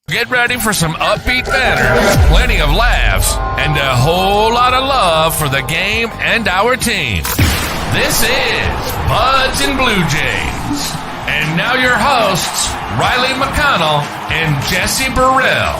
Get ready for some upbeat banter, plenty of laughs, and a whole lot of love for the game and our team. This is Buds and Blue Jays. And now your hosts, Riley McConnell and Jesse Burrell.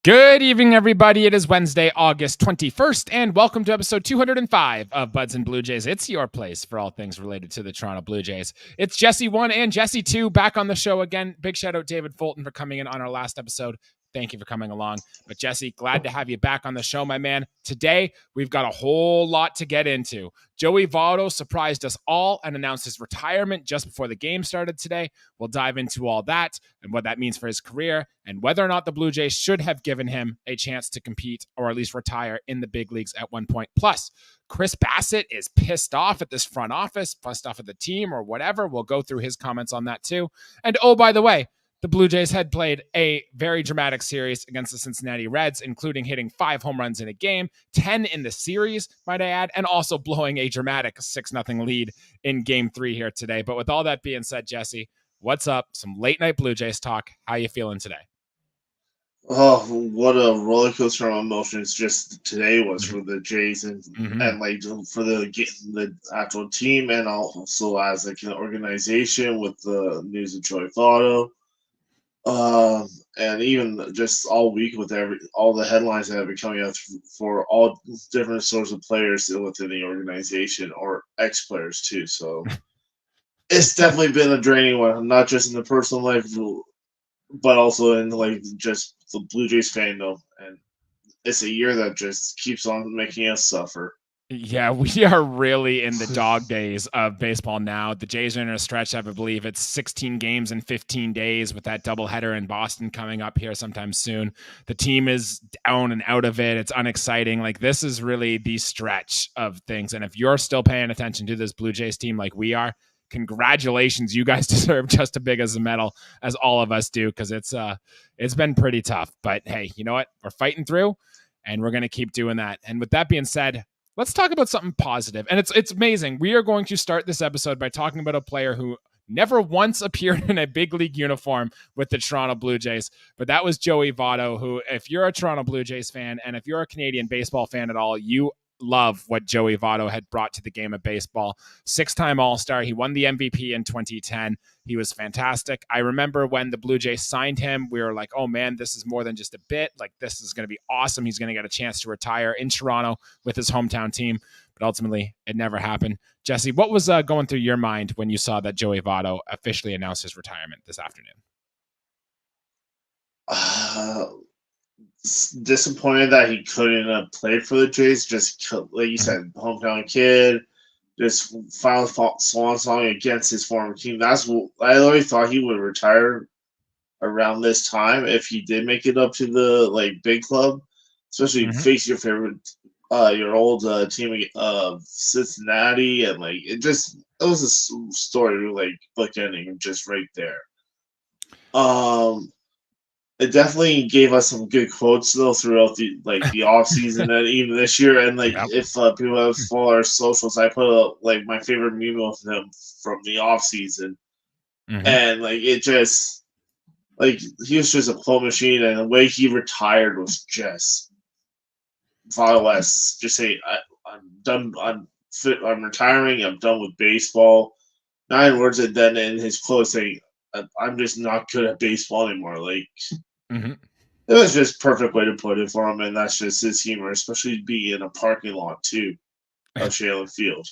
Good evening, everybody. It is Wednesday, August 21st, and welcome to episode 205 of Buds and Blue Jays. It's your place for all things related to the Toronto Blue Jays. It's Jesse 1 and Jesse 2 back on the show again. Big shout out David Fulton for coming in on our last episode. Thank you for coming along. But Jesse, glad to have you back on the show, my man. Today, we've got a whole lot to get into. Joey Votto surprised us all and announced his retirement just before the game started today. We'll dive into all that and what that means for his career and whether or not the Blue Jays should have given him a chance to compete or at least retire in the big leagues at one point. Plus, Chris Bassitts is pissed off at this front office, pissed off at the team or whatever. We'll go through his comments on that too. And oh, by the way, the Blue Jays had played a very dramatic series against the Cincinnati Reds, including hitting 5 home runs in a game, 10 in the series, might I add, and also blowing a dramatic 6-0 lead in Game 3 here today. But with all that being said, Jesse, what's up? Some late-night Blue Jays talk. How you feeling today? Oh, what a roller coaster of emotions just today was for the Jays and like for the actual team and also as like an organization with the news of Joey Votto. And even just all week with all the headlines that have been coming out for all different sorts of players within the organization or ex-players too. So it's definitely been a draining one, not just in the personal life, but also in like just the Blue Jays fandom. And it's a year that just keeps on making us suffer. Yeah, we are really in the dog days of baseball now. The Jays are in a stretch, I believe it's 16 games in 15 days with that doubleheader in Boston coming up here sometime soon. The team is down and out of it. It's unexciting. Like, this is really the stretch of things. And if you're still paying attention to this Blue Jays team like we are, congratulations. You guys deserve just as big as a medal as all of us do, because it's been pretty tough. But hey, you know what? We're fighting through, and we're going to keep doing that. And with that being said, let's talk about something positive. And it's amazing. We are going to start this episode by talking about a player who never once appeared in a big league uniform with the Toronto Blue Jays, but that was Joey Votto, who, if you're a Toronto Blue Jays fan and if you're a Canadian baseball fan at all, you love what Joey Votto had brought to the game of baseball. 6-time All-Star. He won the MVP in 2010. He was fantastic. I remember when the Blue Jays signed him, we were like, oh man, this is more than just a bit. Like, this is going to be awesome. He's going to get a chance to retire in Toronto with his hometown team. But ultimately, it never happened. Jesse, what was going through your mind when you saw that Joey Votto officially announced his retirement this afternoon? Disappointed that he couldn't play for the Jays. Just like you said, hometown kid, just final swan song against his former team. That's what I always thought he would retire around this time if he did make it up to the big club, especially face your favorite, your old team of Cincinnati, and it was a story bookending just right there. It definitely gave us some good quotes though throughout the off season and even this year. And if people have followed our socials, I put my favorite meme of him from the off season, and it just he was just a quote machine, and the way he retired was just violence. Just say, I'm done. I'm retiring. I'm done with baseball. 9 words, and then in his quote saying, I'm just not good at baseball anymore. It was just perfect way to put it for him, and that's just his humor, especially being in a parking lot too of Shayla Field.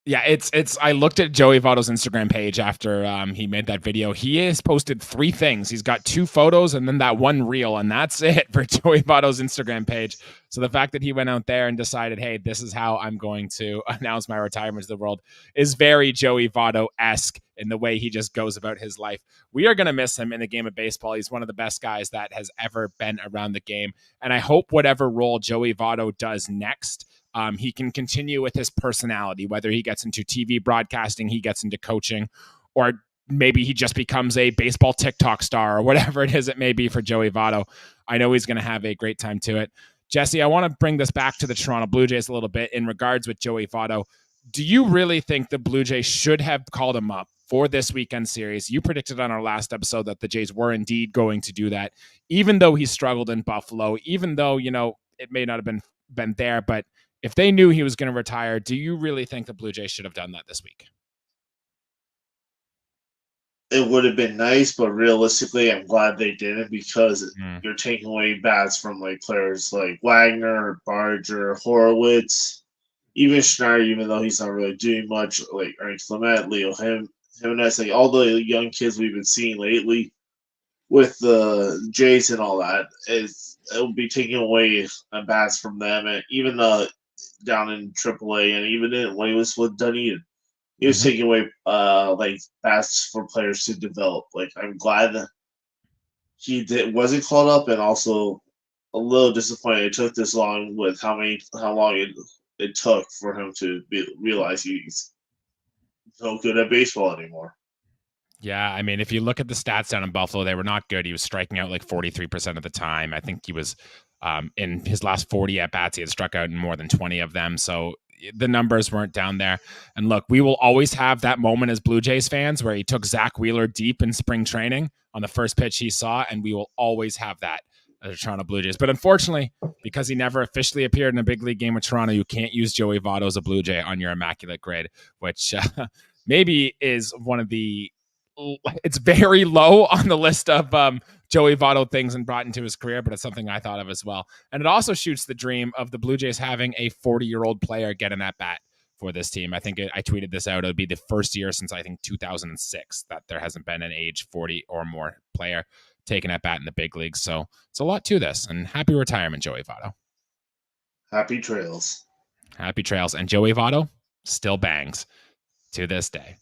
Yeah, it's. I looked at Joey Votto's Instagram page after he made that video. He has posted 3 things. He's got 2 photos and then that one reel, and that's it for Joey Votto's Instagram page. So the fact that he went out there and decided, hey, this is how I'm going to announce my retirement to the world is very Joey Votto-esque in the way he just goes about his life. We are going to miss him in the game of baseball. He's one of the best guys that has ever been around the game. And I hope whatever role Joey Votto does next, he can continue with his personality, whether he gets into TV broadcasting, he gets into coaching, or maybe he just becomes a baseball TikTok star or whatever it is it may be for Joey Votto. I know he's going to have a great time to it. Jesse, I want to bring this back to the Toronto Blue Jays a little bit in regards with Joey Votto. Do you really think the Blue Jays should have called him up for this weekend series. You predicted on our last episode that the Jays were indeed going to do that, even though he struggled in Buffalo, even though, it may not have been there. But if they knew he was going to retire, do you really think the Blue Jays should have done that this week? It would have been nice, but realistically, I'm glad they didn't because you're taking away bats from like players like Wagner, Barger, Horowitz, even Schneider, even though he's not really doing much, like Ernest Clement, Leo Jimenez, like all the young kids we've been seeing lately with the Jays and all that, it will be taking away bats from them, and even down in AAA, and even when he was with Dunedin. He was taking away like bats for players to develop. Like I'm glad that he wasn't called up, and also a little disappointed it took this long with how long it took for him to realize he's no good at baseball anymore. Yeah, I mean, if you look at the stats down in Buffalo, they were not good. He was striking out like 43% of the time. I think he was in his last 40 at bats, he had struck out in more than 20 of them. So the numbers weren't down there. And look, we will always have that moment as Blue Jays fans where he took Zach Wheeler deep in spring training on the first pitch he saw, and we will always have that as the Toronto Blue Jays. But unfortunately, because he never officially appeared in a big league game with Toronto, you can't use Joey Votto as a Blue Jay on your immaculate grid, which maybe is one of the it's very low on the list of Joey Votto things and brought into his career, but it's something I thought of as well. And it also shoots the dream of the Blue Jays having a 40-year-old player get an at-bat for this team. I think I tweeted this out. It would be the first year since I think 2006 that there hasn't been an age 40 or more player taking at-bat in the big leagues. So it's a lot to this. And happy retirement, Joey Votto. Happy trails. Happy trails. And Joey Votto still bangs to this day.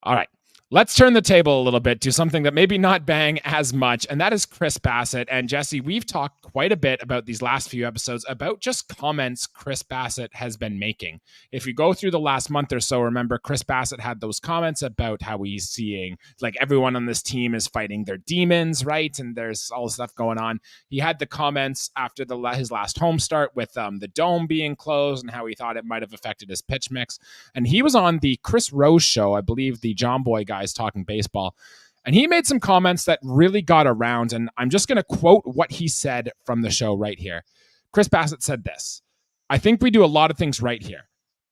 All right. Let's turn the table a little bit to something that maybe not bang as much, and that is Chris Bassett. And Jesse, we've talked quite a bit about these last few episodes about just comments Chris Bassett has been making. If you go through the last month or so, remember Chris Bassett had those comments about how he's seeing like everyone on this team is fighting their demons, right? And there's all this stuff going on. He had the comments after his last home start with the dome being closed and how he thought it might have affected his pitch mix. And he was on the Chris Rose show, I believe the John Boy guys talking baseball. And he made some comments that really got around. And I'm just going to quote what he said from the show right here. Chris Bassett said this: "I think we do a lot of things right here,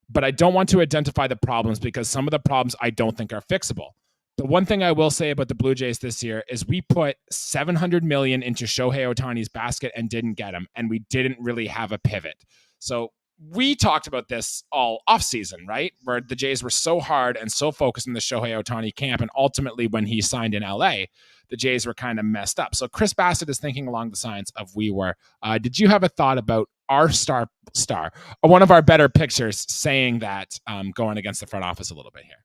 but I don't want to identify the problems because some of the problems I don't think are fixable. The one thing I will say about the Blue Jays this year is we put $700 million into Shohei Ohtani's basket and didn't get him. And we didn't really have a pivot." So we talked about this all offseason, right? Where the Jays were so hard and so focused on the Shohei Ohtani camp. And ultimately, when he signed in LA, the Jays were kind of messed up. So Chris Bassett is thinking along the lines of we were. Did you have a thought about our star, one of our better pictures, saying that going against the front office a little bit here?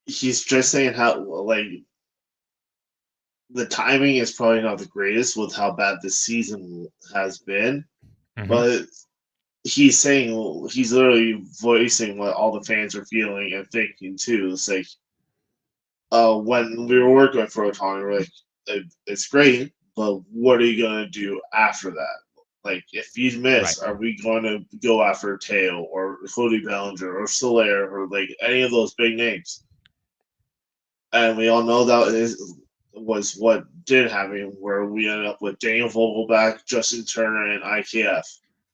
He's just saying how, like, the timing is probably not the greatest with how bad this season has been. But he's saying, he's literally voicing what all the fans are feeling and thinking too. It's like, when we were working for Ohtani, we're like, it's great, but what are you going to do after that? Like, if you miss, are we going to go after Teo or Cody Bellinger or Soler or like any of those big names? And we all know that was what did happen, where we ended up with Daniel Vogelbach, Justin Turner, and IKF.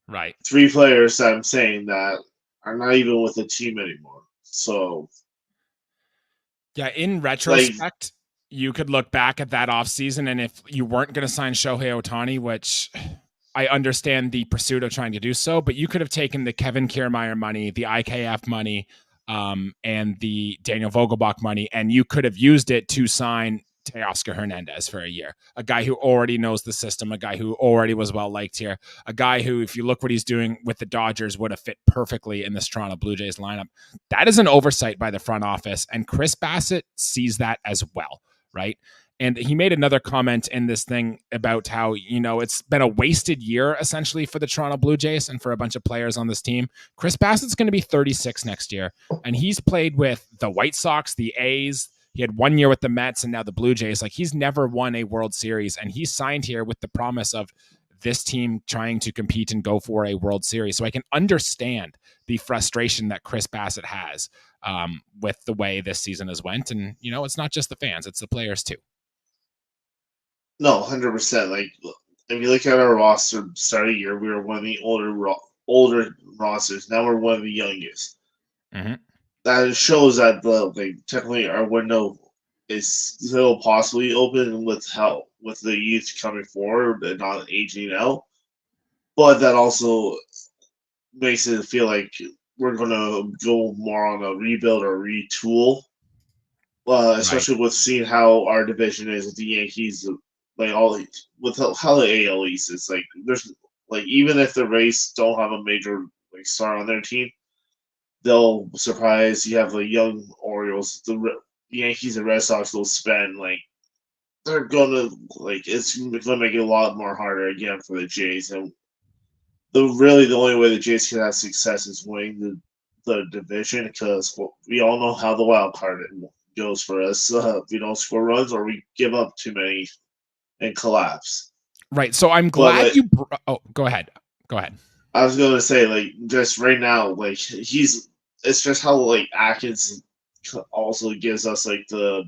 Right. 3 players that I'm saying that are not even with the team anymore. So, yeah, in retrospect, you could look back at that offseason, and if you weren't going to sign Shohei Ohtani, which I understand the pursuit of trying to do so, but you could have taken the Kevin Kiermaier money, the IKF money, and the Daniel Vogelbach money, and you could have used it to sign Teoscar Hernandez for a year, a guy who already knows the system, a guy who already was well liked here, a guy who, if you look what he's doing with the Dodgers, would have fit perfectly in this Toronto Blue Jays lineup. That is an oversight by the front office, and Chris Bassett sees that as well, right? And he made another comment in this thing about how, it's been a wasted year essentially for the Toronto Blue Jays and for a bunch of players on this team. Chris Bassett's going to be 36 next year, and he's played with the White Sox, the A's. He had 1 year with the Mets and now the Blue Jays. Like, he's never won a World Series, and he signed here with the promise of this team trying to compete and go for a World Series. So I can understand the frustration that Chris Bassett has with the way this season has went. And, it's not just the fans, it's the players too. No, 100%. Like, if you look at our roster start of the year, we were one of the older rosters. Now we're one of the youngest. Mm-hmm. That shows that technically our window is still possibly open with the youth coming forward and not aging out. But that also makes it feel like we're gonna go more on a rebuild or retool. Especially with seeing how our division is with the Yankees, with how the AL East is. Like, there's even if the Rays don't have a major star on their team, they'll surprise. You have the young Orioles, the Yankees and Red Sox will spend they're gonna it's gonna make it a lot more harder again for the Jays. And the only way the Jays can have success is winning the division, because we all know how the wild card goes for us. We don't score runs or we give up too many and collapse. Right. So I'm glad go ahead. I was going to say, just right now, it's just how Atkins also gives us the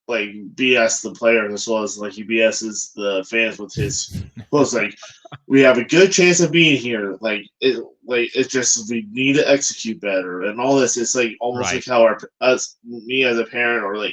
BS the players, as well as he BS's the fans with his posts. We have a good chance of being here. It's just we need to execute better and all this. It's almost like how me as a parent, or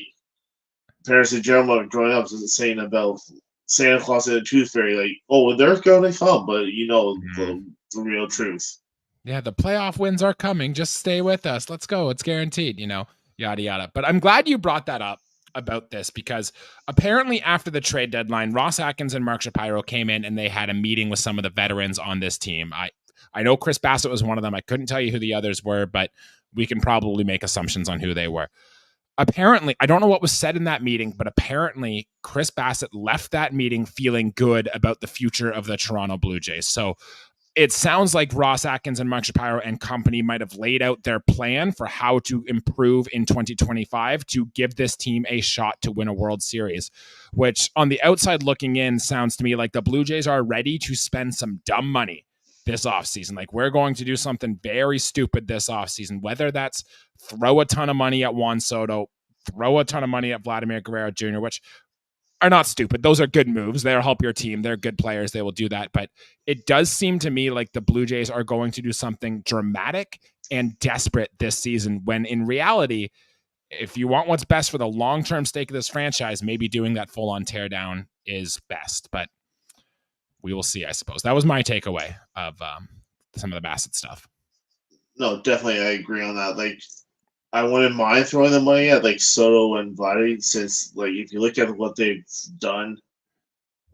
parents in general growing up, is saying about Santa Claus and the Tooth Fairy. They're going to come, but the real truth. Yeah, the playoff wins are coming. Just stay with us. Let's go. It's guaranteed. Yada yada. But I'm glad you brought that up about this, because apparently after the trade deadline, Ross Atkins and Mark Shapiro came in and they had a meeting with some of the veterans on this team. I know Chris Bassett was one of them. I couldn't tell you who the others were, but we can probably make assumptions on who they were. Apparently, I don't know what was said in that meeting, but apparently Chris Bassett left that meeting feeling good about the future of the Toronto Blue Jays. So it sounds like Ross Atkins and Mark Shapiro and company might have laid out their plan for how to improve in 2025 to give this team a shot to win a World Series, which on the outside looking in sounds to me like the Blue Jays are ready to spend some dumb money this offseason. We're going to do something very stupid this offseason, whether that's throw a ton of money at Juan Soto, throw a ton of money at Vladimir Guerrero Jr., which are not stupid. Those are good moves. They'll help your team. They're good players. They will do that. But it does seem to me like the Blue Jays are going to do something dramatic and desperate this season, when in reality, if you want what's best for the long-term stake of this franchise, maybe doing that full-on teardown is best. But we will see, I suppose. That was my takeaway of some of the Bassitt stuff. No, definitely, I agree on that. I wouldn't mind throwing the money at Soto and Vladdy, since if you look at what they've done,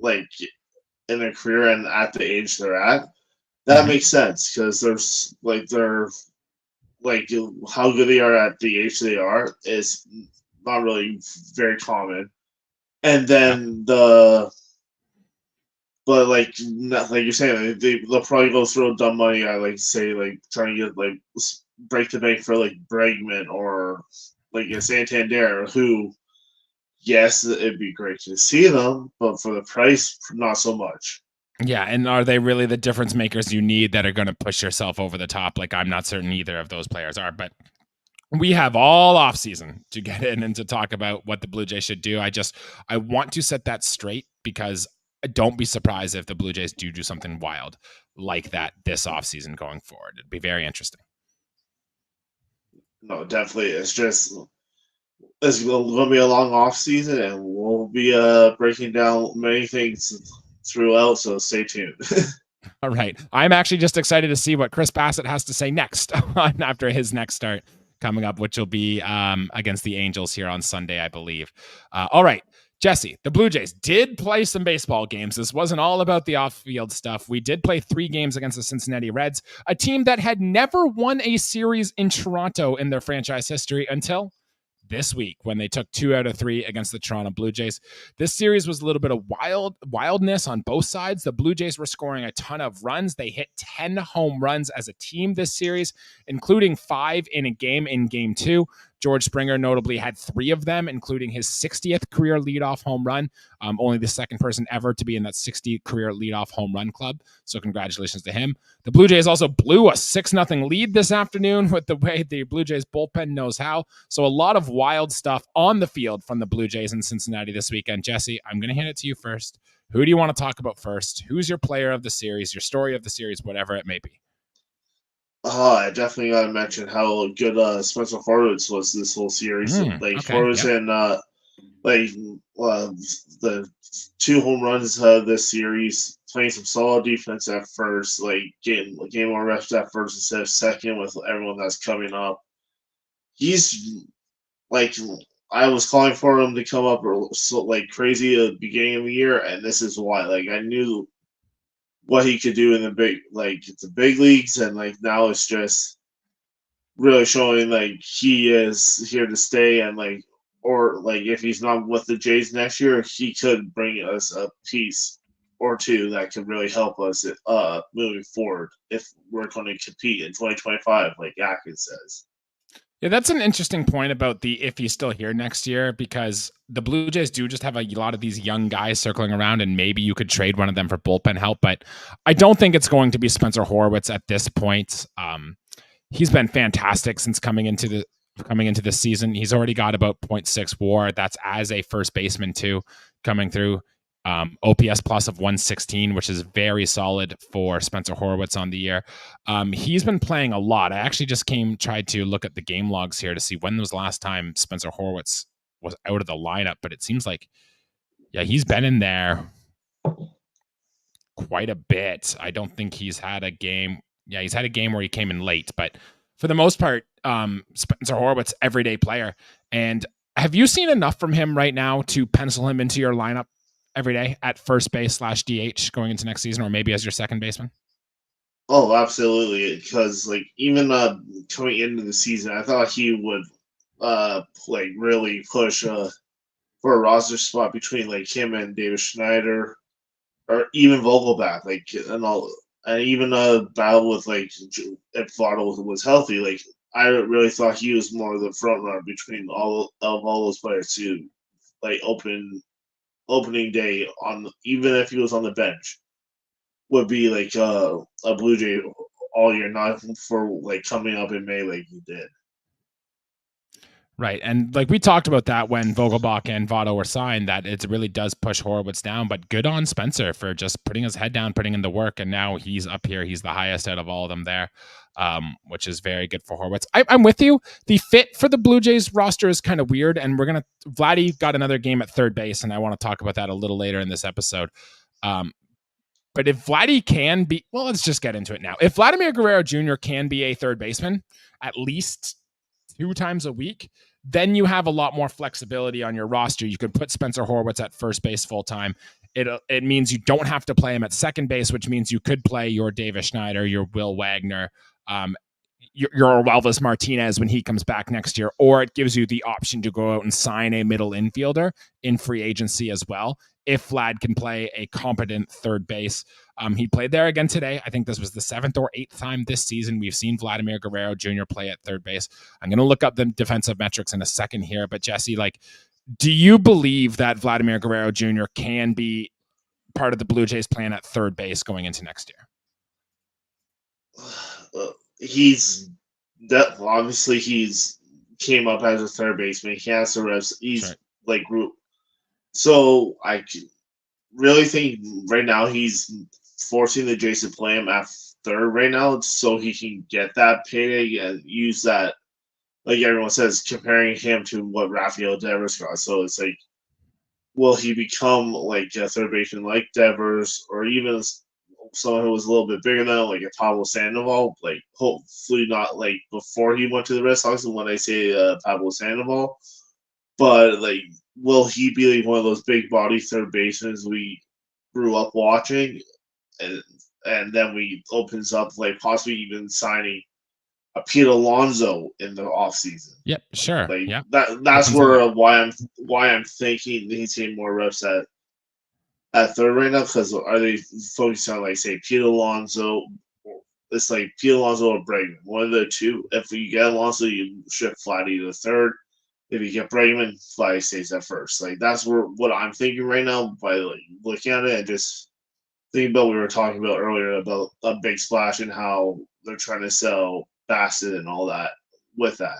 in their career and at the age they're at, that makes sense, because they're how good they are at the age they are is not really very common. And then but like you're saying, they'll probably go throw dumb money at trying to get break the bank for Bregman or a Santander, who, yes, it'd be great to see them, but for the price, not so much. Yeah, and are they really the difference makers you need that are going to push yourself over the top? I'm not certain either of those players are, but we have all offseason to get in and to talk about what the Blue Jays should do. I want to set that straight, because don't be surprised if the Blue Jays do something wild like that this offseason going forward. It'd be very interesting. No, definitely. It's going to be a long off season, and we'll be breaking down many things throughout, so stay tuned. All right. I'm actually just excited to see what Chris Bassett has to say next after his next start coming up, which will be against the Angels here on Sunday, I believe. All right. Jesse, the Blue Jays did play some baseball games. This wasn't all about the off-field stuff. We did play 3 games against the Cincinnati Reds, a team that had never won a series in Toronto in their franchise history until this week, when they took 2 out of 3 against the Toronto Blue Jays. This series was a little bit of wildness on both sides. The Blue Jays were scoring a ton of runs. They hit 10 home runs as a team this series, including 5 in a game in game 2. George Springer notably had 3 of them, including his 60th career leadoff home run. Only the second person ever to be in that 60 career leadoff home run club. So congratulations to him. The Blue Jays also blew a 6-0 lead this afternoon with the way the Blue Jays bullpen knows how. So a lot of wild stuff on the field from the Blue Jays in Cincinnati this weekend. Jesse, I'm going to hand it to you first. Who do you want to talk about first? Who's your player of the series, your story of the series, whatever it may be? I definitely got to mention how good Spencer Horwitz was this whole series. Horwitz and the 2 home runs this series, playing some solid defense at first, getting more reps at first instead of second with everyone that's coming up. He's I was calling for him to come up crazy at the beginning of the year, and this is why. I knew what he could do in the big leagues, and now it's just really showing he is here to stay, and if he's not with the Jays next year, he could bring us a piece or two that could really help us moving forward if we're going to compete in 2025, like Atkins says. Yeah, that's an interesting point about if he's still here next year, because the Blue Jays do just have a lot of these young guys circling around, and maybe you could trade one of them for bullpen help. But I don't think it's going to be Spencer Horwitz at this point. He's been fantastic since coming into the season. He's already got about 0.6 WAR. That's as a first baseman too, coming through. OPS plus of 116, which is very solid for Spencer Horwitz on the year. He's been playing a lot. I actually just tried to look at the game logs here to see when was the last time Spencer Horwitz was out of the lineup, but it seems like, he's been in there quite a bit. I don't think he's had a game. Yeah, he's had a game where he came in late, but for the most part, Spencer Horwitz, everyday player. And have you seen enough from him right now to pencil him into your lineup every day at first base / DH going into next season, or maybe as your second baseman? Oh, absolutely. Because even coming into the season, I thought he would really push for a roster spot between him and David Schneider, or even Vogelbach, and even a battle with if Votto was healthy. I really thought he was more of the front runner between all those players to opening day even if he was on the bench, would be a Blue Jay all year, not for coming up in May like he did. Right. And we talked about that when Vogelbach and Votto were signed, that it really does push Horwitz down, but good on Spencer for just putting his head down, putting in the work. And now he's up here. He's the highest out of all of them there, which is very good for Horwitz. I'm with you. The fit for the Blue Jays roster is kind of weird. And Vladdy got another game at third base, and I want to talk about that a little later in this episode. But if Vladdy can be, let's just get into it now. If Vladimir Guerrero Jr. can be a third baseman at least 2 times a week, then you have a lot more flexibility on your roster. You could put Spencer Horwitz at first base full time. It means you don't have to play him at second base, which means you could play your Davis Schneider, your Will Wagner, your Elvis Martinez when he comes back next year, or it gives you the option to go out and sign a middle infielder in free agency as well. If Vlad can play a competent third base. He played there again today. I think this was the 7th or 8th time this season we've seen Vladimir Guerrero Jr. play at third base. I'm going to look up the defensive metrics in a second here, but Jesse, do you believe that Vladimir Guerrero Jr. can be part of the Blue Jays plan at third base going into next year? He's came up as a third baseman. He has the reps. He's group. So I really think right now he's forcing the Jays to play him at third right now, so he can get that payday and use that. Everyone says, comparing him to what Rafael Devers got. So it's will he become a third baseman like Devers, or even someone who was a little bit bigger than a Pablo Sandoval? Hopefully not before he went to the Red Sox. And when I say Pablo Sandoval, but will he be one of those big body third basemen we grew up watching, and then we opens up possibly even signing a Pete Alonso in the offseason? Yep, sure. That's why I'm thinking he's getting more reps at third right now, because are they focused on say Pete Alonso it's like Pete Alonso or Bregman, one of the two. If you get Alonso, you shift Vladdy to the third. If you get Bregman, Vladdy stays at first. Like that's what I'm thinking right now by like looking at it and just thinking about what we were talking about earlier about a big splash and how they're trying to sell Bassitt and all that with that.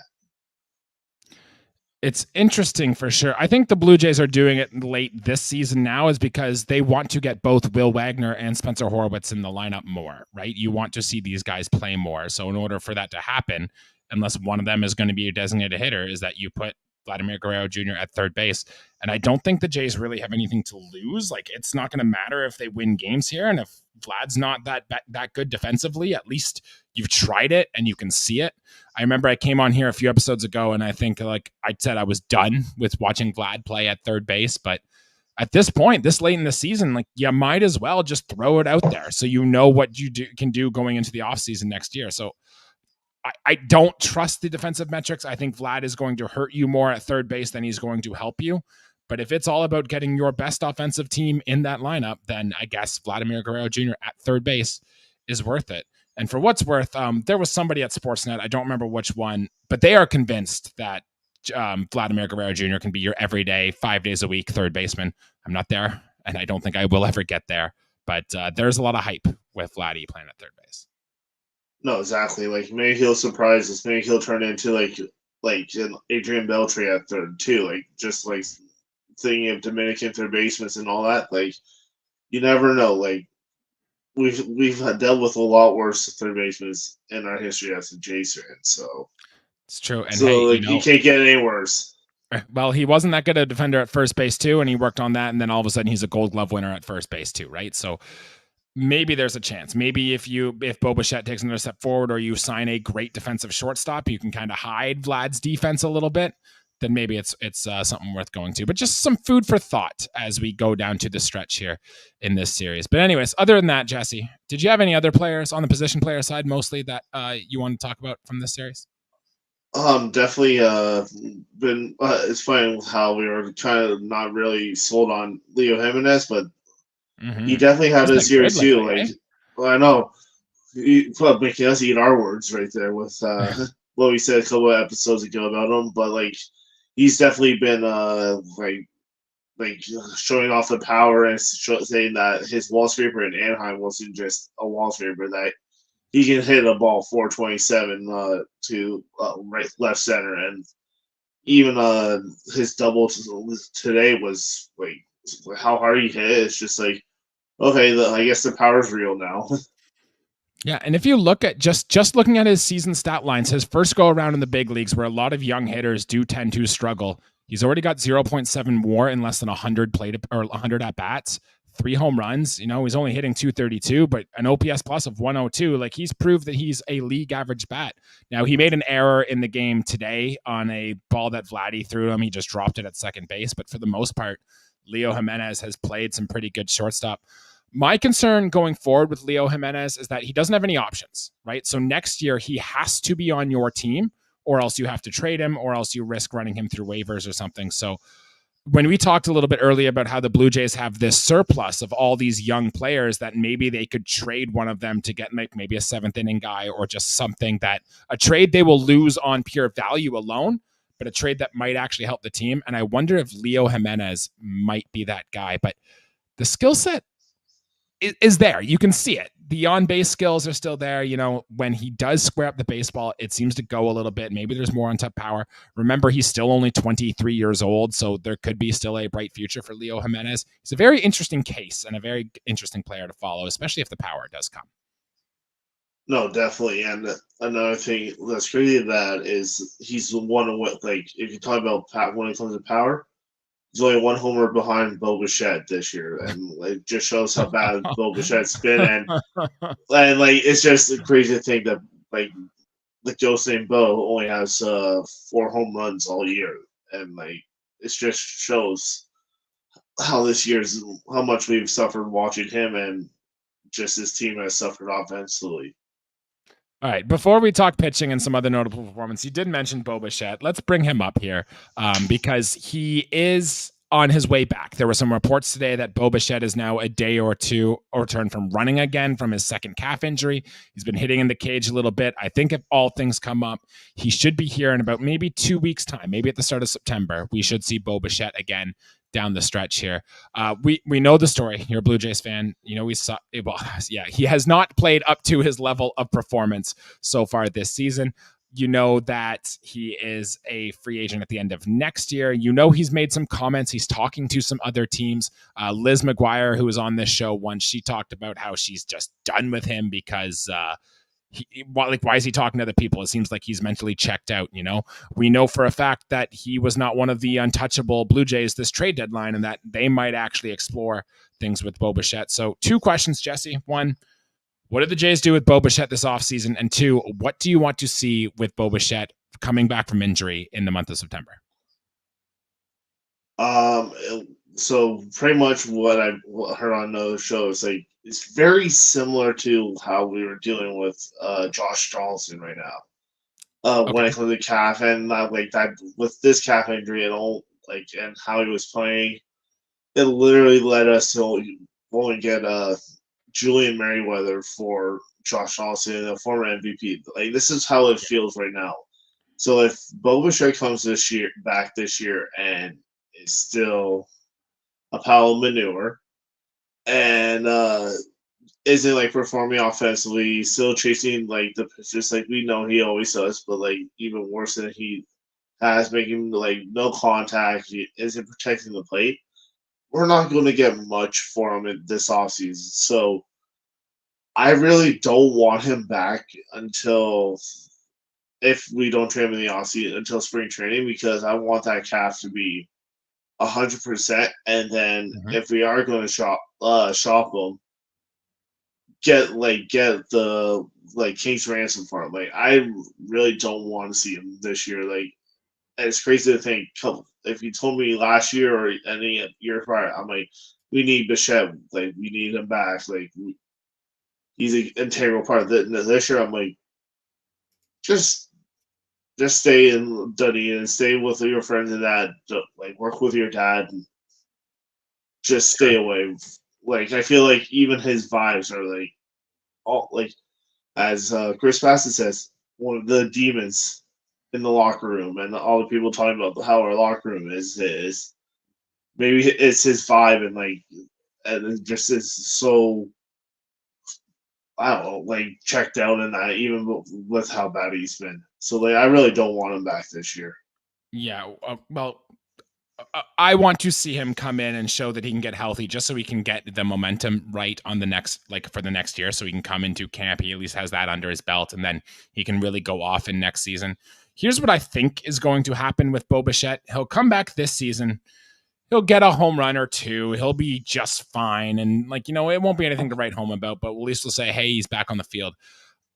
It's interesting for sure. I think the Blue Jays are doing it late this season now is because they want to get both Will Wagner and Spencer Horwitz in the lineup more, right? You want to see these guys play more. So in order for that to happen, unless one of them is going to be a designated hitter, is that you put Vladimir Guerrero Jr. at third base. And I don't think the Jays really have anything to lose. Like, it's not going to matter if they win games here. And if Vlad's not that good defensively, at least you've tried it and you can see it. I remember I came on here a few episodes ago and I think like I said I was done with watching Vlad play at third base. But at this point, this late in the season, like you might as well just throw it out there so you know what you can do going into the offseason next year. So I don't trust the defensive metrics. I think Vlad is going to hurt you more at third base than he's going to help you. But if it's all about getting your best offensive team in that lineup, then I guess Vladimir Guerrero Jr. at third base is worth it. And for what's worth, there was somebody at Sportsnet, I don't remember which one, but they are convinced that Vladimir Guerrero Jr. can be your everyday, 5 days a week third baseman. I'm not there, and I don't think I will ever get there. But there's a lot of hype with Vladdy playing at third base. No, exactly. Like maybe he'll surprise us. Maybe he'll turn into like an Adrian Beltre at third too. Like just like thinking of Dominican third basemen and all that. Like you never know. Like we've dealt with a lot worse third basemen in our history as a Jays fan. So it's true. And so hey, like you can't get any worse. Well, he wasn't that good a defender at first base too, and he worked on that. And then all of a sudden, he's a Gold Glove winner at first base too, right? So maybe there's a chance. Maybe if Bo Bichette takes another step forward, or you sign a great defensive shortstop, you can kind of hide Vlad's defense a little bit. Then maybe it's something worth going to. But just some food for thought as we go down to the stretch here in this series. But anyways, other than that, Jesse, did you have any other players on the position player side mostly that you want to talk about from this series? Definitely been it's funny how we were kind of not really sold on Leo Jimenez, but he definitely had a series too. Like I know, making us eat our words right there with what we said a couple of episodes ago about him. But like he's definitely been like showing off the power and saying that his wall scraper in Anaheim wasn't just a wall scraper, that he can hit a ball 427 to left center, and even his double today was like how hard he hit. It's just like okay, I guess the power's real now. Yeah, and if you look at just looking at his season stat lines, his first go around in the big leagues, where a lot of young hitters do tend to struggle, he's already got 0.7 WAR in less than 100 or 100 at bats. 3 home runs. You know, he's only hitting 232, but an OPS plus of 102. Like he's proved that he's a league average bat. Now he made an error in the game today on a ball that Vladdy threw him. He just dropped it at second base. But for the most part, Leo Jimenez has played some pretty good shortstop. My concern going forward with Leo Jimenez is that he doesn't have any options, right? So next year he has to be on your team, or else you have to trade him, or else you risk running him through waivers or something. So when we talked a little bit earlier about how the Blue Jays have this surplus of all these young players that maybe they could trade one of them to get like maybe a 7th inning guy, or just something that a trade they will lose on pure value alone, but a trade that might actually help the team. And I wonder if Leo Jimenez might be that guy, but the skill set is there. You can see it. The on-base skills are still there. You know, when he does square up the baseball, it seems to go a little bit. Maybe there's more on-top power. Remember, he's still only 23 years old, so there could be still a bright future for Leo Jimenez. He's a very interesting case and a very interesting player to follow, especially if the power does come. No, definitely. And another thing that's crazy that is he's the one of what, like, if you talk about when it comes to power, he's only 1 homer behind Bo Bichette this year, and it just shows how bad Bo Bichette's been. And like it's just crazy to think that like Joe St. Bo only has 4 home runs all year, and like it just shows how how much we've suffered watching him, and just his team has suffered offensively. All right, before we talk pitching and some other notable performance, you did mention Bo Bichette. Let's bring him up here because he is on his way back. There were some reports today that Bo Bichette is now a day or two returned from running again from his second calf injury. He's been hitting in the cage a little bit. I think if all things come up, he should be here in about maybe 2 weeks' time, maybe at the start of September. We should see Bo Bichette again down the stretch here. We know the story. You're a Blue Jays fan. We saw, well, yeah, he has not played up to his level of performance so far this season. You know that he is a free agent at the end of next year. He's made some comments. He's talking to some other teams. Liz McGuire, who was on this show once, she talked about how she's just done with him because why is he talking to other people? It seems like he's mentally checked out. We know for a fact that he was not one of the untouchable Blue Jays this trade deadline, and that they might actually explore things with Bo Bichette. So 2 questions, Jesse. 1, what did the Jays do with Bo Bichette this offseason? And 2, what do you want to see with Bo Bichette coming back from injury in the month of September? So pretty much what I heard on the show is like it's very similar to how we were dealing with Josh Donaldson right now. Okay. When it comes to calf and not like that with this calf injury and all and how he was playing, it literally led us to only get Julian Merriweather for Josh Donaldson, a former MVP. Like this is how it feels right now. So if Bo Bichette comes back this year and is still a pile of manure and isn't like performing offensively, still chasing like the pitches like we know he always does, but like even worse than he has, making like no contact, he isn't protecting the plate, we're not going to get much for him in this offseason. So I really don't want him back until if we don't trade him in the offseason until spring training, because I want that calf to be 100%. And then if we are going to shop him, get the King's ransom for him. Like I really don't want to see him this year. Like it's crazy to think. If you told me last year or any year prior, I'm like, we need Bichette. Like we need him back. Like he's an integral part of this year. I'm like, just stay in Dundee and stay with your friends and that. Like work with your dad and just stay away. Like I feel like even his vibes are like all like, as Chris Bassitts says, one of the demons in the locker room, and all the people talking about how our locker room is maybe it's his vibe and it just is so, I don't know, like checked out in that, even with how bad he's been. So like I really don't want him back this year. Yeah, I want to see him come in and show that he can get healthy, just so he can get the momentum right on the next, for the next year, so he can come into camp. He at least has that under his belt, and then he can really go off in next season. Here's what I think is going to happen with Bo Bichette. He'll come back this season. He'll get a home run or 2. He'll be just fine. And it won't be anything to write home about, but at least we'll say, hey, he's back on the field.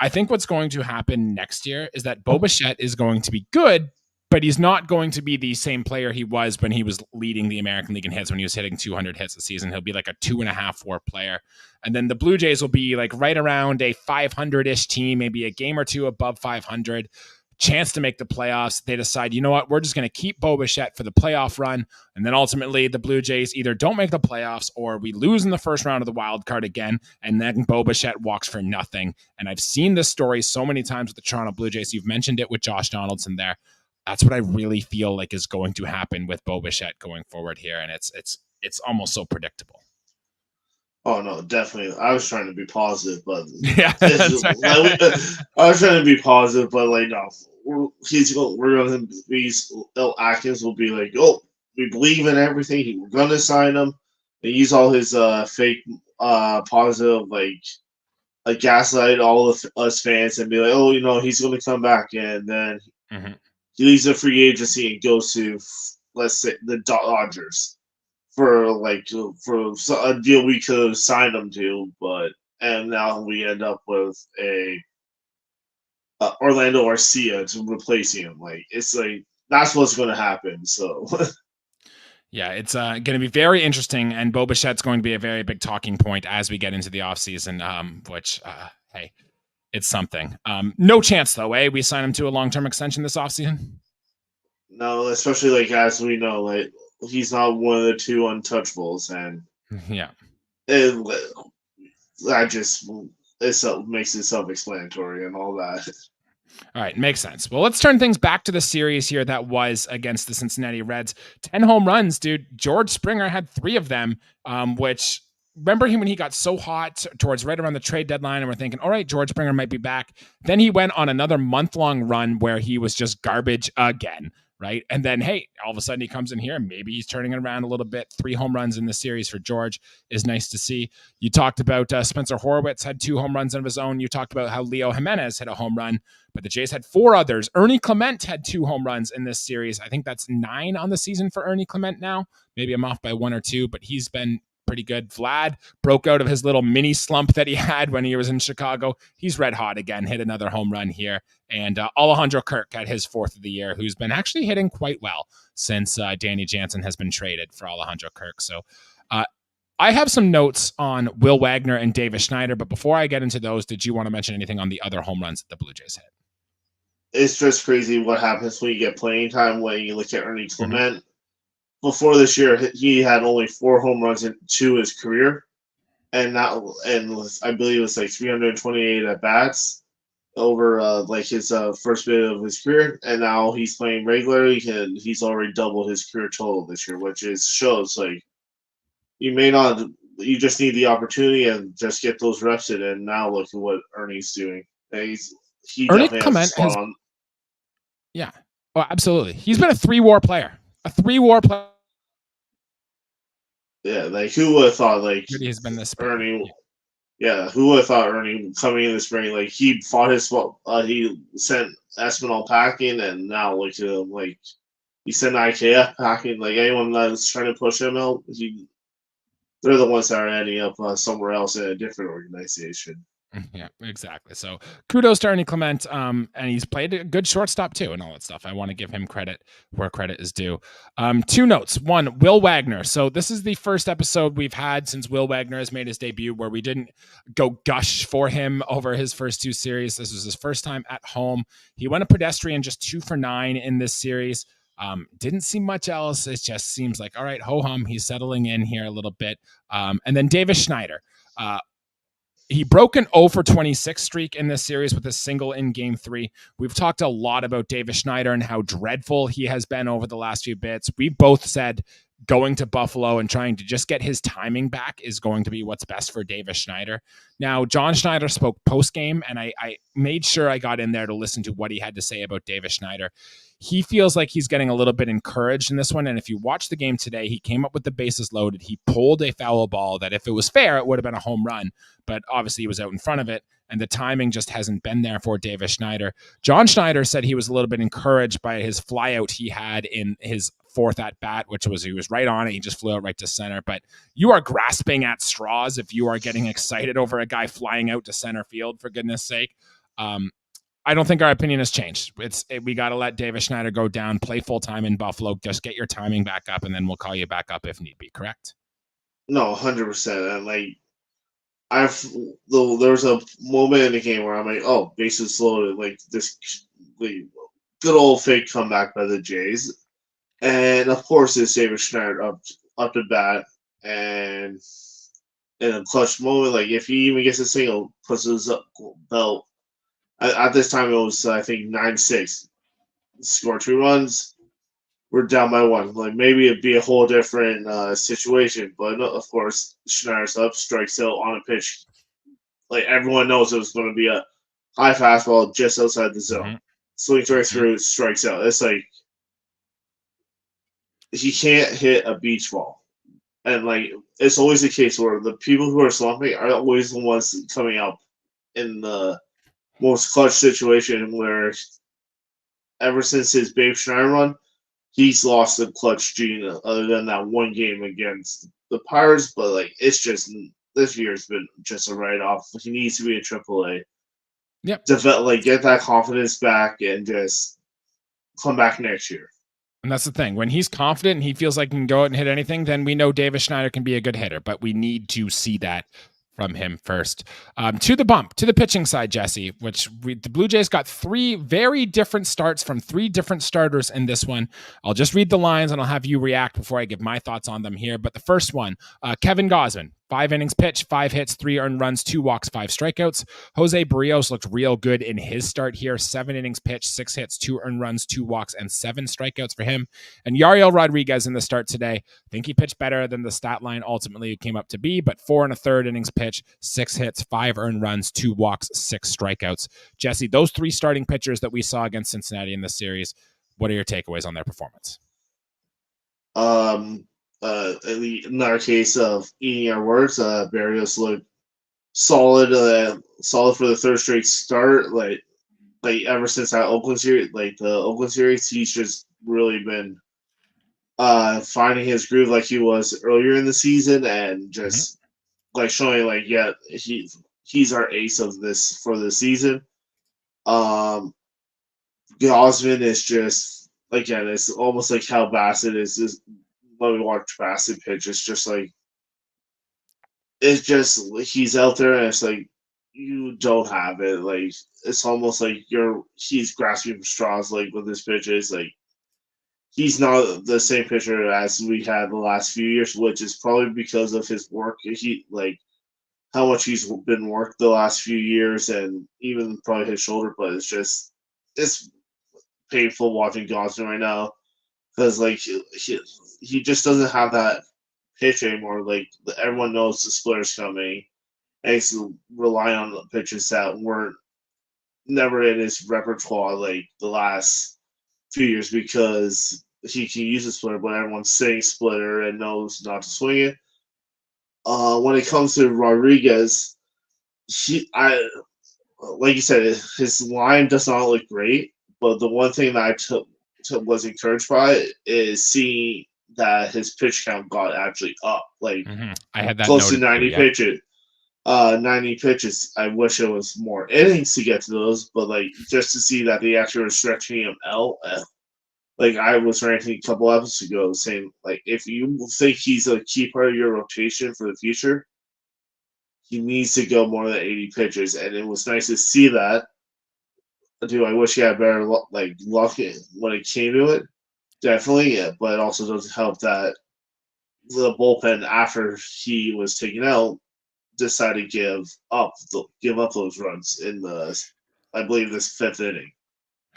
I think what's going to happen next year is that Bo Bichette is going to be good, but he's not going to be the same player he was when he was leading the American League in hits, when he was hitting 200 hits a season. He'll be like a 2.5 WAR player. And then the Blue Jays will be like right around a 500-ish team, maybe a game or 2 above 500, chance to make the playoffs. They decide, you know what, we're just going to keep Bo Bichette for the playoff run. And then ultimately the Blue Jays either don't make the playoffs or we lose in the first round of the wild card again. And then Bo Bichette walks for nothing. And I've seen this story so many times with the Toronto Blue Jays. You've mentioned it with Josh Donaldson there. That's what I really feel like is going to happen with Bo Bichette going forward here. And it's almost so predictable. Oh no, definitely. I was trying to be positive, but yeah, I was trying to be positive, but no, we're going to be. Atkins will be like, oh, we believe in everything. We're going to sign him. They use all his fake positive gaslight all of us fans and be like, oh, he's going to come back, and then he leaves the free agency and goes to, let's say, the Dodgers for a deal we could have signed him to, and now we end up with a Orlando Arcia to replace him. It's that's what's going to happen. So. Yeah, it's going to be very interesting, and Bo Bichette's going to be a very big talking point as we get into the offseason, which, hey, it's something. No chance, though, we sign him to a long-term extension this offseason? No, especially, as we know, he's not one of the two untouchables, and Yeah. that just makes it self-explanatory and all that. All right, makes sense. Well, let's turn things back to the series here that was against the Cincinnati Reds. 10 home runs, dude. George Springer had 3 of them, which remember him when he got so hot towards right around the trade deadline, and we're thinking, all right, George Springer might be back. Then he went on another month-long run where he was just garbage again, right? And then, hey, all of a sudden he comes in here, maybe he's turning it around a little bit. 3 home runs in the series for George is nice to see. You talked about Spencer Horwitz had 2 home runs of his own. You talked about how Leo Jimenez hit a home run, but the Jays had 4 others. Ernie Clement had 2 home runs in this series. I think that's 9 on the season for Ernie Clement now. Maybe I'm off by 1 or 2, but he's been pretty good. Vlad broke out of his little mini slump that he had when he was in Chicago. He's red hot again, hit another home run here. And Alejandro Kirk had his 4th of the year, who's been actually hitting quite well since Danny Jansen has been traded for Alejandro Kirk. So I have some notes on Will Wagner and Davis Schneider, but before I get into those, did you want to mention anything on the other home runs that the Blue Jays hit? It's just crazy what happens when you get playing time when you look at Ernie Clement. Mm-hmm. Before this year, he had only 4 home runs into his career, and I believe it was like 328 at bats over his first bit of his career, and now he's playing regularly, and he's already doubled his career total this year, which shows like you just need the opportunity and just get those reps in, and now look at what Ernie's doing. Ernie Clement has, yeah, oh, absolutely. He's been a 3-WAR player. A 3-WAR player. Yeah, like who would have thought like he's been this Ernie? Yeah, who would have thought Ernie coming in the spring, like he fought his he sent Espinal packing, and now look at him, like he sent IKF packing. Like anyone that's trying to push him out, they're the ones that are ending up somewhere else in a different organization. Yeah, exactly. So kudos to Ernie Clement. And he's played a good shortstop too and all that stuff. I want to give him credit where credit is due. 2 notes. 1, Will Wagner. So this is the first episode we've had since Will Wagner has made his debut where we didn't go gush for him over his first 2 series. This was his first time at home. He went a pedestrian, just 2 for 9 in this series. Didn't see much else. It just seems like, all right, ho-hum, he's settling in here a little bit. And then Davis Schneider. He broke an 0 for 26 streak in this series with a single in Game 3. We've talked a lot about Davis Schneider and how dreadful he has been over the last few bits. We both said going to Buffalo and trying to just get his timing back is going to be what's best for Davis Schneider. Now, John Schneider spoke post-game, and I made sure I got in there to listen to what he had to say about Davis Schneider. He feels like he's getting a little bit encouraged in this one, and if you watch the game today, he came up with the bases loaded. He pulled a foul ball that if it was fair, it would have been a home run, but obviously he was out in front of it, and the timing just hasn't been there for Davis Schneider. John Schneider said he was a little bit encouraged by his flyout he had in his 4th at bat, which was he was right on it. He just flew out right to center. But you are grasping at straws if you are getting excited over a guy flying out to center field, for goodness sake. I don't think our opinion has changed. We got to let Davis Schneider go down, play full time in Buffalo, just get your timing back up, and then we'll call you back up if need be. Correct? No, 100%. And like there was a moment in the game where I'm like, oh, bases loaded, like this good old fake comeback by the Jays. And of course, it's Davis Schneider up to bat, and in a clutch moment, like if he even gets a single, puts his belt. At this time, it was I think 9-6. Score 2 runs, we're down by 1. Like maybe it'd be a whole different situation, but of course, Schneider's up, strikes out on a pitch. Like everyone knows it was going to be a high fastball just outside the zone. Mm-hmm. Swings right through, strikes out. It's like he can't hit a beach ball. And like it's always the case where the people who are slumping are always the ones coming out in the most clutch situation where ever since his Babe Schneider run, he's lost the clutch gene other than that one game against the Pirates. But like it's just this year's been just a write-off. He needs to be in AAA. Yep. Get that confidence back and just come back next year. And that's the thing. When he's confident and he feels like he can go out and hit anything, then we know Davis Schneider can be a good hitter. But we need to see that from him first. To the pitching side, Jesse, the Blue Jays got 3 very different starts from 3 different starters in this one. I'll just read the lines and I'll have you react before I give my thoughts on them here. But the first one, Kevin Gausman, 5 innings pitched, 5 hits, 3 earned runs, 2 walks, 5 strikeouts. Jose Barrios looked real good in his start here. 7 innings pitched, 6 hits, 2 earned runs, 2 walks, and 7 strikeouts for him. And Yariel Rodriguez in the start today. I think he pitched better than the stat line ultimately came up to be, but 4 1/3 innings pitched, 6 hits, 5 earned runs, 2 walks, 6 strikeouts. Jesse, those 3 starting pitchers that we saw against Cincinnati in this series, what are your takeaways on their performance? In our case of eating our words, Barrios looked solid for the 3rd straight start. Like ever since that Oakland series, he's just really been finding his groove like he was earlier in the season, and just showing he's our ace of this for the season. Gausman is just, again, it's almost like how Bassitt is. Just when we watch Bassitt pitch, it's just he's out there and it's like you don't have it. Like it's almost like he's grasping for straws. Like with his pitches, like he's not the same pitcher as we had the last few years, which is probably because of his work. How much he's been worked the last few years, and even probably his shoulder. But it's painful watching Gausman right now because he just doesn't have that pitch anymore. Like everyone knows the splitter's coming, and he's relying on the pitches that weren't never in his repertoire like the last few years because he can use a splitter, but everyone's saying splitter and knows not to swing it. When it comes to Rodriguez, like you said, his line does not look great. But the one thing that I was encouraged by is seeing that his pitch count got actually up, I had that close to 90 pitches. 90 pitches. I wish it was more innings to get to those, but just to see that they actually were stretching him out. I was ranting a couple episodes ago saying, if you think he's a key part of your rotation for the future, he needs to go more than 80 pitches, and it was nice to see that. I wish he had better luck when it came to it? Definitely, yeah, but it also doesn't help that the bullpen after he was taken out decided to give up those runs in I believe this 5th inning.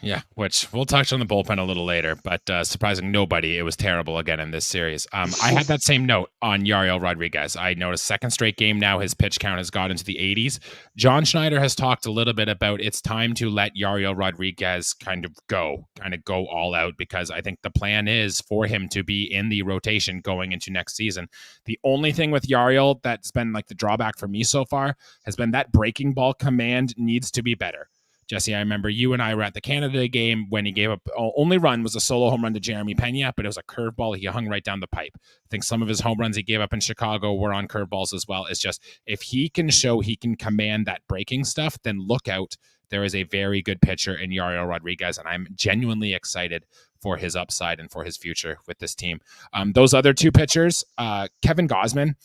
Yeah, which we'll touch on the bullpen a little later, but surprising nobody, it was terrible again in this series. I had that same note on Yariel Rodriguez. I noticed 2nd straight game now, his pitch count has got into the 80s. John Schneider has talked a little bit about it's time to let Yariel Rodriguez kind of go all out, because I think the plan is for him to be in the rotation going into next season. The only thing with Yariel that's been the drawback for me so far has been that breaking ball command needs to be better. Jesse, I remember you and I were at the Canada game when he gave up only run was a solo home run to Jeremy Pena, but it was a curveball. He hung right down the pipe. I think some of his home runs he gave up in Chicago were on curveballs as well. It's just if he can show he can command that breaking stuff, then look out. There is a very good pitcher in Yariel Rodriguez, and I'm genuinely excited for his upside and for his future with this team. Those other 2 pitchers, Kevin Gausman,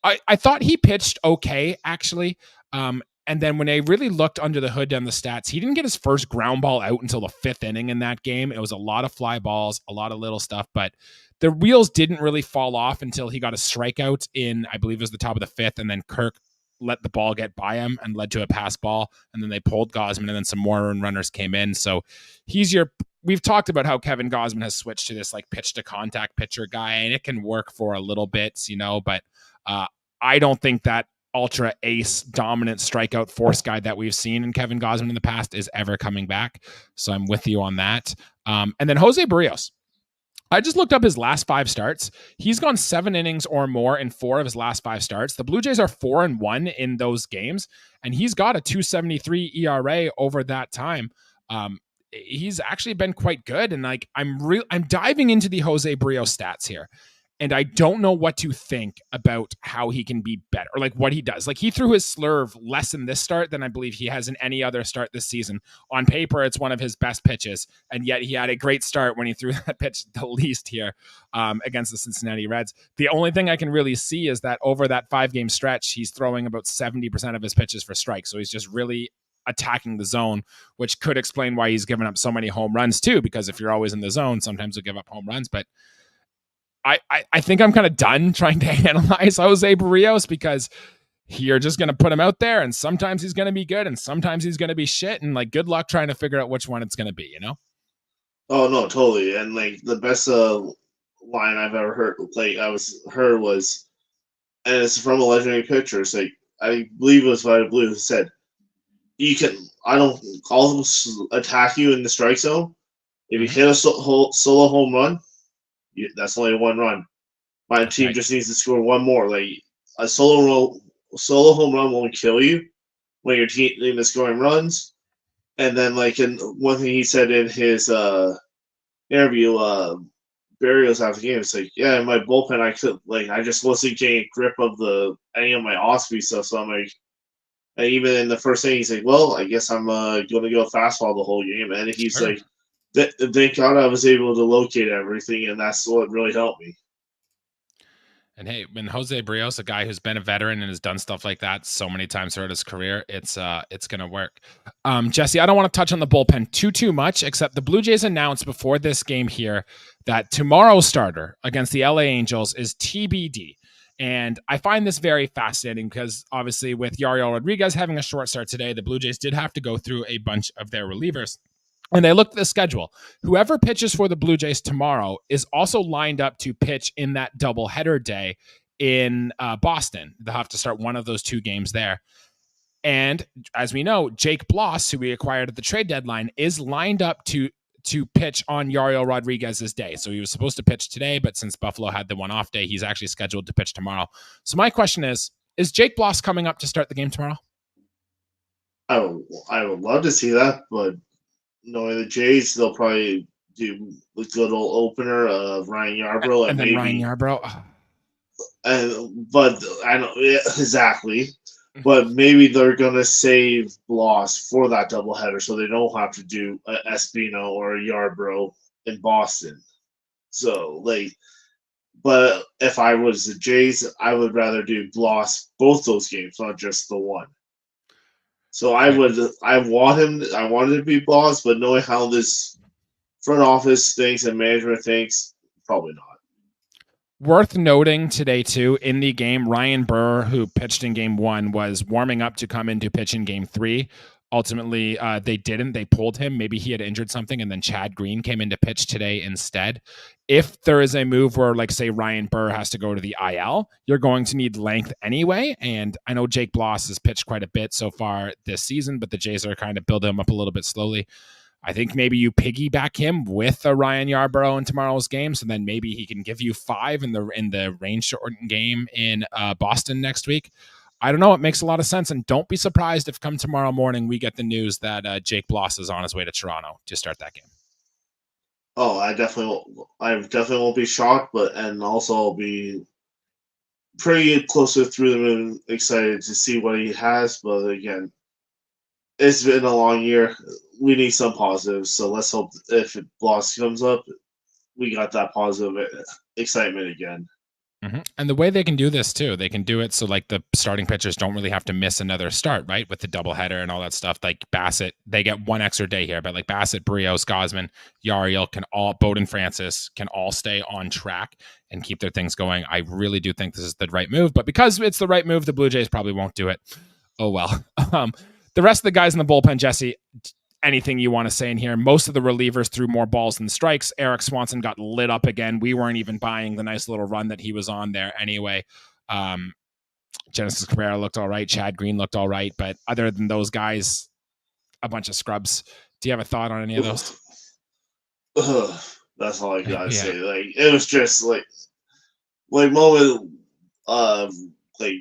I thought he pitched okay, actually. And then when I really looked under the hood down the stats, he didn't get his first ground ball out until the 5th inning in that game. It was a lot of fly balls, a lot of little stuff, but the wheels didn't really fall off until he got a strikeout in, I believe it was the top of the 5th, and then Kirk let the ball get by him and led to a pass ball, and then they pulled Gausman, and then some more runners came in. So we've talked about how Kevin Gausman has switched to this pitch to contact pitcher guy, and it can work for a little bit, but I don't think that ultra ace dominant strikeout force guy that we've seen in Kevin Gausman in the past is ever coming back. So I'm with you on that. And then Jose Barrios. I just looked up his last 5 starts. He's gone 7 innings or more in 4 of his last 5 starts. The Blue Jays are 4-1 in those games, and he's got a 2.73 ERA over that time. He's actually been quite good, and I'm diving into the Jose Barrios stats here. And I don't know what to think about how he can be better, or like what he does. Like he threw his slurve less in this start than I believe he has in any other start this season. On paper, it's one of his best pitches, and yet he had a great start when he threw that pitch the least here against the Cincinnati Reds. The only thing I can really see is that over that 5-game stretch, he's throwing about 70% of his pitches for strikes. So he's just really attacking the zone, which could explain why he's given up so many home runs too, because if you're always in the zone, sometimes you'll give up home runs. But I think I'm kind of done trying to analyze Jose Barrios, because you're just going to put him out there, and sometimes he's going to be good and sometimes he's going to be shit, and like good luck trying to figure out which one it's going to be, you know? Oh no, totally. And like the best line I've ever heard, was, and it's from a legendary pitcher. It's like, I believe it was Vita Blue who said, I don't attack you in the strike zone. If you hit a solo home run, that's only one run. My team just needs to score one more. Like a solo home run won't kill you when your team is scoring runs. And then, like, one thing he said in his interview, Barrios after the game, it's like, yeah, in my bullpen, I just wasn't getting grip of any of my off-speed stuff. So I'm like, and even in the first inning, he's like, well, I guess I'm going to go fastball the whole game. And he's like, thank God I was able to locate everything, and that's what really helped me. And hey, when Jose Barrios, a guy who's been a veteran and has done stuff like that so many times throughout his career, it's gonna work. Jesse, I don't want to touch on the bullpen too much, except the Blue Jays announced before this game here that tomorrow's starter against the LA Angels is TBD. And I find this very fascinating because obviously with Yariel Rodriguez having a short start today, the Blue Jays did have to go through a bunch of their relievers. And they looked at the schedule. Whoever pitches for the Blue Jays tomorrow is also lined up to pitch in that doubleheader day in Boston. They'll have to start one of those 2 games there. And as we know, Jake Bloss, who we acquired at the trade deadline, is lined up to pitch on Yariel Rodriguez's day. So he was supposed to pitch today, but since Buffalo had the one off day, he's actually scheduled to pitch tomorrow. So my question is Jake Bloss coming up to start the game tomorrow? I would love to see that, but knowing the Jays, they'll probably do the good old opener of Ryan Yarbrough, and then maybe Ryan Yarbrough. But I don't exactly. But maybe they're gonna save Bloss for that doubleheader, so they don't have to do Espino or Yarbrough in Boston. So but if I was the Jays, I would rather do Bloss both those games, not just the one. So I wanted to be Bloss, but knowing how this front office thinks and management thinks, probably not. Worth noting today, too, in the game, Ryan Burr, who pitched in game 1, was warming up to come in to pitch in game 3. Ultimately, they didn't. They pulled him. Maybe he had injured something, and then Chad Green came in to pitch today instead. If there is a move where, like, say, Ryan Burr has to go to the IL, you're going to need length anyway. And I know Jake Bloss has pitched quite a bit so far this season, but the Jays are kind of building him up a little bit slowly. I think maybe you piggyback him with a Ryan Yarbrough in tomorrow's game, so then maybe he can give you 5 in the rain-shortened game in Boston next week. I don't know. It makes a lot of sense, and don't be surprised if come tomorrow morning we get the news that Jake Bloss is on his way to Toronto to start that game. Oh, I definitely won't be shocked, and also I'll be pretty close to through the moon, excited to see what he has. But again, it's been a long year. We need some positives, so let's hope if Bloss comes up, we got that positive excitement again. Mm-hmm. And the way they can do this too, they can do it so like the starting pitchers don't really have to miss another start, right? With the doubleheader and all that stuff. Like Bassitt, they get one extra day here, but like Bassitt, Barrios, Gausman, Yariel Bowden Francis can all stay on track and keep their things going. I really do think this is the right move, but because it's the right move, the Blue Jays probably won't do it. Oh well. The rest of the guys in the bullpen, Jesse, anything you want to say in here? Most of the relievers threw more balls than strikes. Eric Swanson got lit up again. We weren't even buying the nice little run that he was on there anyway. Genesis Cabrera looked all right. Chad Green looked all right. But other than those guys, a bunch of scrubs. Do you have a thought on any of those? That's all I gotta say. Like it was just like moment like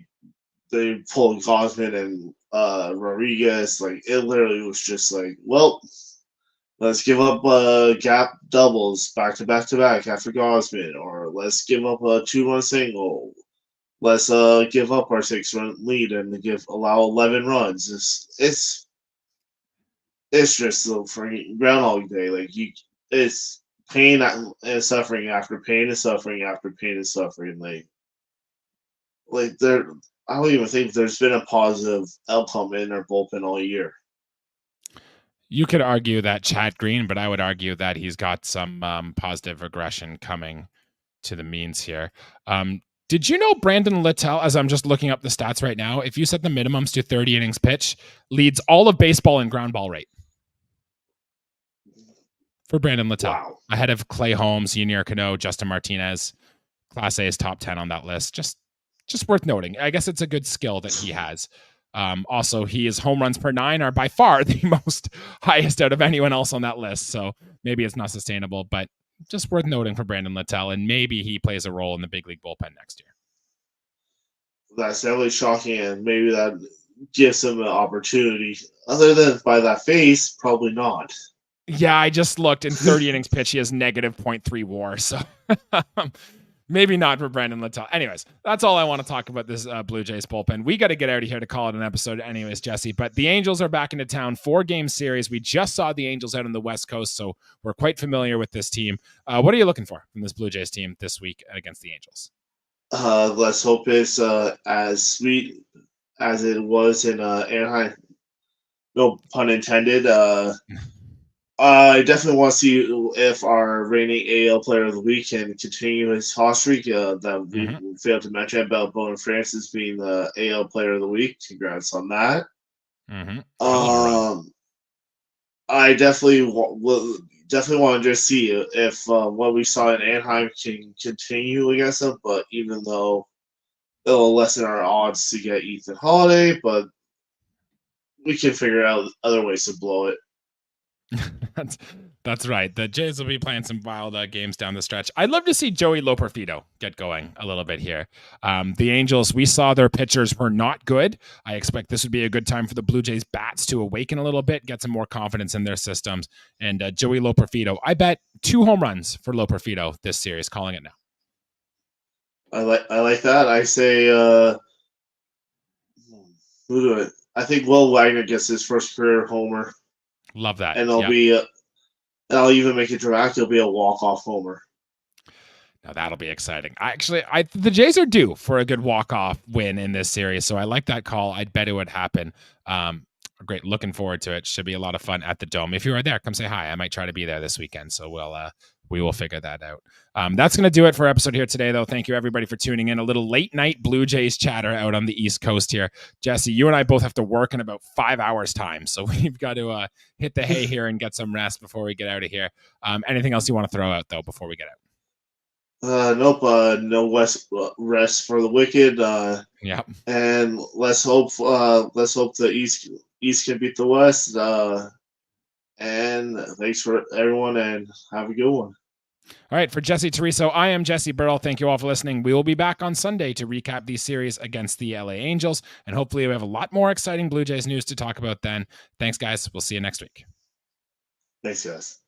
they pulled Gausman and Rodriguez. Like it literally was just like, well, Let's give up gap doubles back to back to back after Gosman, or let's give up a 2-run single. Let's give up our 6-run lead and allow 11 runs. It's just the freaking Groundhog Day. It's pain and suffering after pain and suffering after pain and suffering. There, I don't even think there's been a positive outcome in our bullpen all year. You could argue that Chad Green, but I would argue that he's got some positive regression coming to the means here. Did you know Brandon Littell, as I'm just looking up the stats right now, if you set the minimums to 30 innings pitch, leads all of baseball in ground ball rate for Brandon Littell. Wow. Ahead of Clay Holmes, Yunior Cano, Justin Martinez. Class A is top 10 on that list. Just worth noting. I guess it's a good skill that he has. Also, his home runs per 9 are by far the most highest out of anyone else on that list. So maybe it's not sustainable, but just worth noting for Brandon Littell, and maybe he plays a role in the big league bullpen next year. That's definitely shocking, and maybe that gives him an opportunity. Other than by that face, probably not. Yeah, I just looked. In 30 innings pitch, he has negative 0.3 WAR. So maybe not for Brandon Littell. Anyways, that's all I want to talk about this Blue Jays bullpen. We got to get out of here to call it an episode anyways, Jesse. But the Angels are back into town. 4-game series. We just saw the Angels out on the West Coast, so we're quite familiar with this team. What are you looking for from this Blue Jays team this week against the Angels? Let's hope it's as sweet as it was in Anaheim. No pun intended. I definitely want to see if our reigning AL Player of the Week can continue his hot streak that we failed to mention about Bowman Francis being the AL Player of the Week. Congrats on that. I definitely want to just see if what we saw in Anaheim can continue against them. But even though it'll lessen our odds to get Ethan Holiday, but we can figure out other ways to blow it. That's right. The Jays will be playing some wild games down the stretch. I'd love to see Joey Loperfido get going a little bit here. The Angels, we saw their pitchers were not good. I expect this would be a good time for the Blue Jays bats to awaken a little bit, get some more confidence in their systems. And Joey Loperfido, I bet 2 home runs for Loperfido this series, calling it now. I like that. I say who do it? I think Will Wagner gets his first career homer. Love that. And and I'll even make it dramatic. It'll be a walk-off homer. Now that'll be exciting. The Jays are due for a good walk-off win in this series, so I like that call. I'd bet it would happen. Great, looking forward to it. Should be a lot of fun at the Dome. If you are there, come say hi. I might try to be there this weekend, so we will figure that out. That's going to do it for our episode here today, though. Thank you, everybody, for tuning in. A little late-night Blue Jays chatter out on the East Coast here. Jesse, you and I both have to work in about 5 hours' time, so we've got to hit the hay here and get some rest before we get out of here. Anything else you want to throw out, though, before we get out? Nope. No rest for the wicked. Yeah. And let's hope the East can beat the West. And thanks for everyone, and have a good one. All right, for Jesse Turiso, I am Jesse Burrell. Thank you all for listening. We will be back on Sunday to recap the series against the LA Angels, and hopefully we have a lot more exciting Blue Jays news to talk about then. Thanks, guys. We'll see you next week. Thanks, guys.